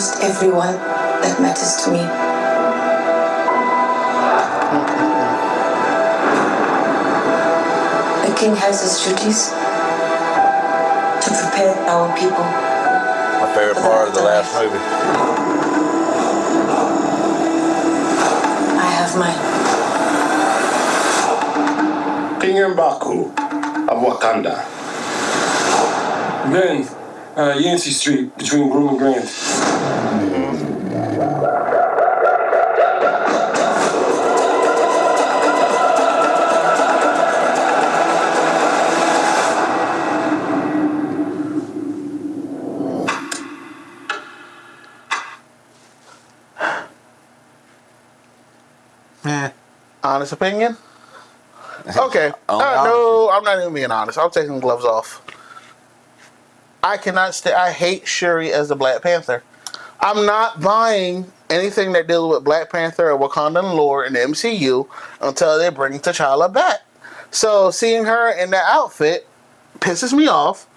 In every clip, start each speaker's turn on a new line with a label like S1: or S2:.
S1: lost everyone that matters to me. The king has his duties to prepare our people.
S2: My favorite part of the last movie.
S1: I have mine.
S3: King M'Baku of Wakanda.
S4: Ben, Yancey Street, between Broome and Grand.
S5: Honest opinion? Okay. No, I'm not even being honest. I'm taking gloves off. I cannot I hate Shuri as the Black Panther. I'm not buying anything that deals with Black Panther or Wakandan lore in the MCU until they bring T'Challa back. So seeing her in that outfit pisses me off.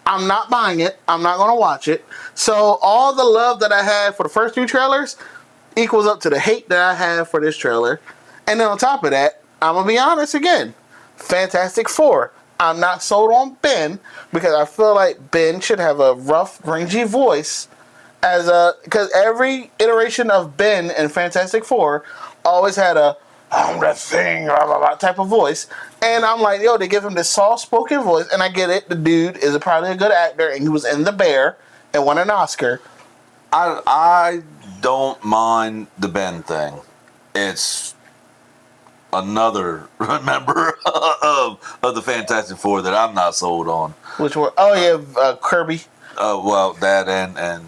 S5: I'm not buying it. I'm not going to watch it. So all the love that I had for the first two trailers equals up to the hate that I have for this trailer. And then on top of that, I'm going to be honest again. Fantastic Four. I'm not sold on Ben because I feel like Ben should have a rough, rangy voice because every iteration of Ben in Fantastic Four always had a I'm the thing, blah, blah, blah, type of voice. And I'm like, yo, they give him this soft-spoken voice, and I get it. The dude is probably a good actor, and he was in The Bear and won an Oscar.
S2: I don't mind the Ben thing. It's another member of the Fantastic Four that I'm not sold on.
S5: Which one? Oh, yeah, Kirby.
S2: Well, that and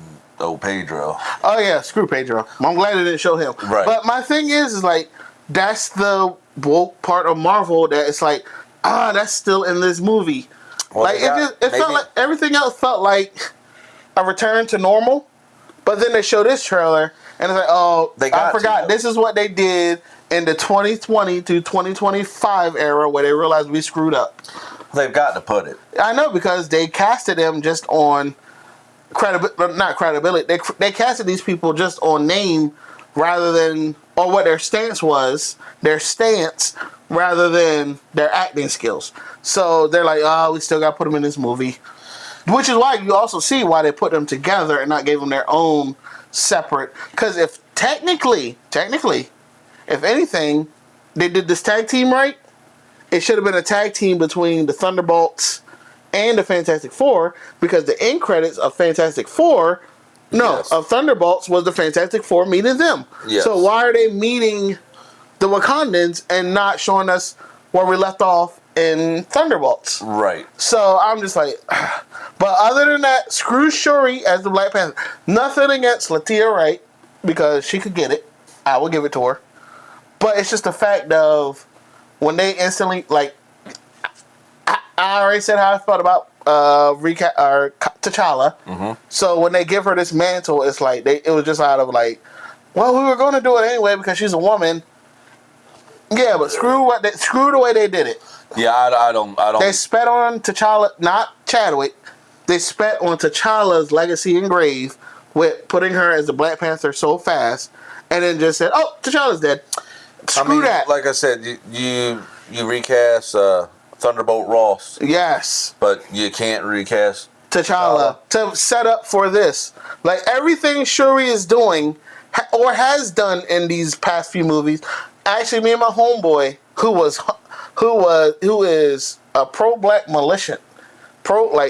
S2: Pedro.
S5: Oh, yeah, screw Pedro. I'm glad they didn't show him.
S2: Right.
S5: But my thing is like, that's the woke part of Marvel that it's like, that's still in this movie. Well, like it felt like everything else felt like a return to normal, but then they show this trailer and it's like, I forgot this is what they did in the 2020 to 2025 era where they realized we screwed up.
S2: They've got to put it.
S5: I know because they casted them just on not credibility. They casted these people just on name rather than or what their stance was, rather than their acting skills. So they're like, we still got to put them in this movie. Which is why you also see why they put them together and not gave them their own separate. Because if technically, if anything, they did this tag team right, it should have been a tag team between the Thunderbolts and the Fantastic Four, because the end credits of Fantastic Four of Thunderbolts was the Fantastic Four meeting them. Yes. So why are they meeting the Wakandans and not showing us where we left off in Thunderbolts?
S2: Right.
S5: So I'm just like, but other than that, screw Shuri as the Black Panther. Nothing against Latia Wright because she could get it. I will give it to her. But it's just the fact of when they instantly like, I already said how I felt about T'Challa. Mm-hmm. So when they give her this mantle, it's like it was just out of like, well, we were going to do it anyway because she's a woman. Yeah, but screw the way they did it.
S2: Yeah, I don't.
S5: They spat on T'Challa, not Chadwick. They spat on T'Challa's legacy engraved with putting her as the Black Panther so fast, and then just said, "Oh, T'Challa's dead." Screw that.
S2: Like I said, you recast Thunderbolt Ross.
S5: Yes.
S2: But you can't recast
S5: T'Challa to set up for this. Like everything Shuri is doing or has done in these past few movies. Actually, me and my homeboy, who is a pro-black militant,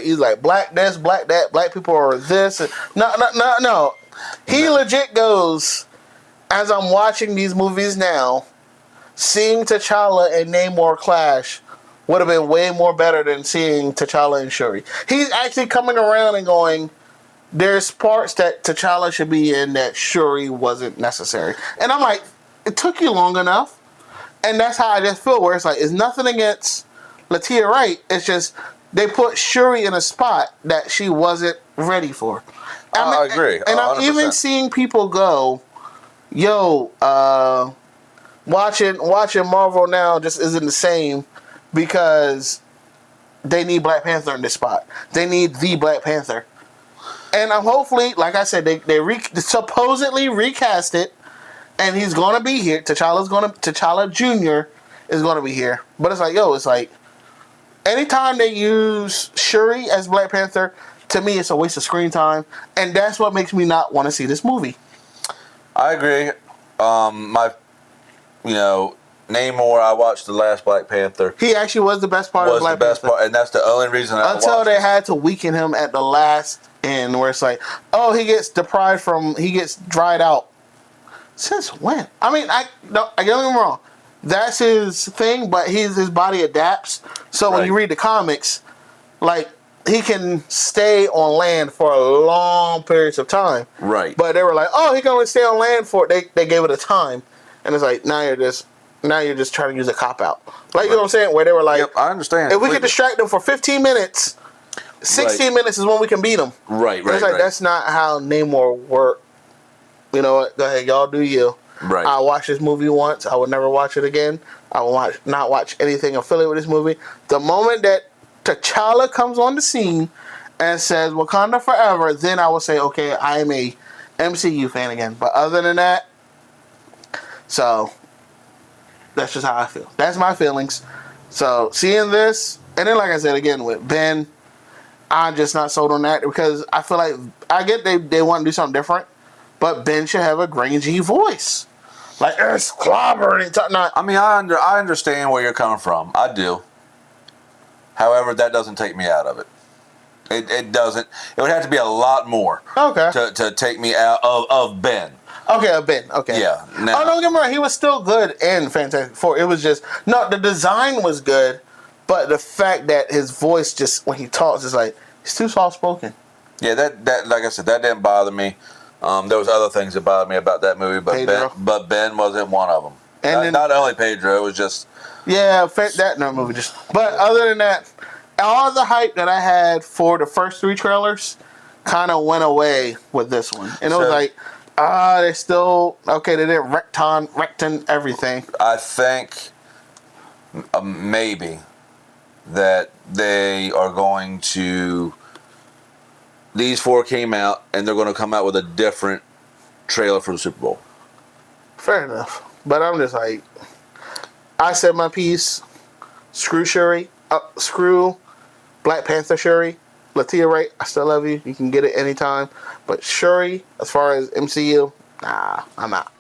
S5: he's like black this, black that, black people are this. No. He legit goes, as I'm watching these movies now, seeing T'Challa and Namor clash would have been way more better than seeing T'Challa and Shuri. He's actually coming around and going, there's parts that T'Challa should be in that Shuri wasn't necessary. And I'm like, it took you long enough. And that's how I just feel, where it's like, it's nothing against Latia Wright. It's just, they put Shuri in a spot that she wasn't ready for.
S2: I agree.
S5: And 100%. I'm even seeing people go, yo, watching Marvel now just isn't the same because they need Black Panther in this spot. They need the Black Panther. And I'm hopefully, like I said, they supposedly recast it, and he's gonna be here. T'Challa Jr. is gonna be here. But it's like anytime they use Shuri as Black Panther, to me it's a waste of screen time, and that's what makes me not want to see this movie.
S2: I agree. Namor, I watched the last Black Panther.
S5: He actually was the best part of Black Panther.
S2: And that's the only reason I watched
S5: until they
S2: it.
S5: had to weaken him at the last end, where it's like, oh, he gets dried out. Since when? I mean, I don't get me wrong. That's his thing, but his body adapts. So when you read the comics, like, he can stay on land for a long periods of time.
S2: Right.
S5: But they were like, oh, he can only stay on land for they gave it a time. And it's like, now you're just trying to use a cop out. Like, you know what I'm saying? Where they were like,
S2: yep, I understand.
S5: If we could distract them for 15 minutes, 16 minutes is when we can beat them.
S2: Right.
S5: It's like, that's not how Namor worked. You know what? Go ahead, y'all do you.
S2: Right.
S5: I watched this movie once. I would never watch it again. I will not watch anything affiliated with this movie. The moment that T'Challa comes on the scene and says Wakanda forever, then I will say, okay, I am a MCU fan again. But other than that, so that's just how I feel. That's my feelings. So seeing this, and then like I said again with Ben, I'm just not sold on that because I feel like I get they want to do something different, but Ben should have a grangy voice. Like, it's clobbering.
S2: I mean, I understand where you're coming from. I do. However, that doesn't take me out of it. It doesn't. It would have to be a lot more.
S5: Okay.
S2: To take me out of Ben.
S5: Okay, Ben. Okay.
S2: Yeah.
S5: Oh, don't get me wrong. He was still good in Fantastic Four. It was just the design was good, but the fact that his voice just when he talks is like he's too soft spoken.
S2: Yeah, that like I said, that didn't bother me. There was other things that bothered me about that movie, but Ben wasn't one of them. And not only Pedro, it was just
S5: that movie just. But other than that, all the hype that I had for the first 3 trailers kind of went away with this one, and it was like, they're still okay. They did recton everything.
S2: I think maybe that they are going to. These 4 came out, and they're going to come out with a different trailer for the Super Bowl.
S5: Fair enough. But I'm just like, I said my piece. Screw Shuri. Screw Black Panther Shuri. Latia Wright, I still love you. You can get it anytime. But Shuri, as far as MCU, nah, I'm out.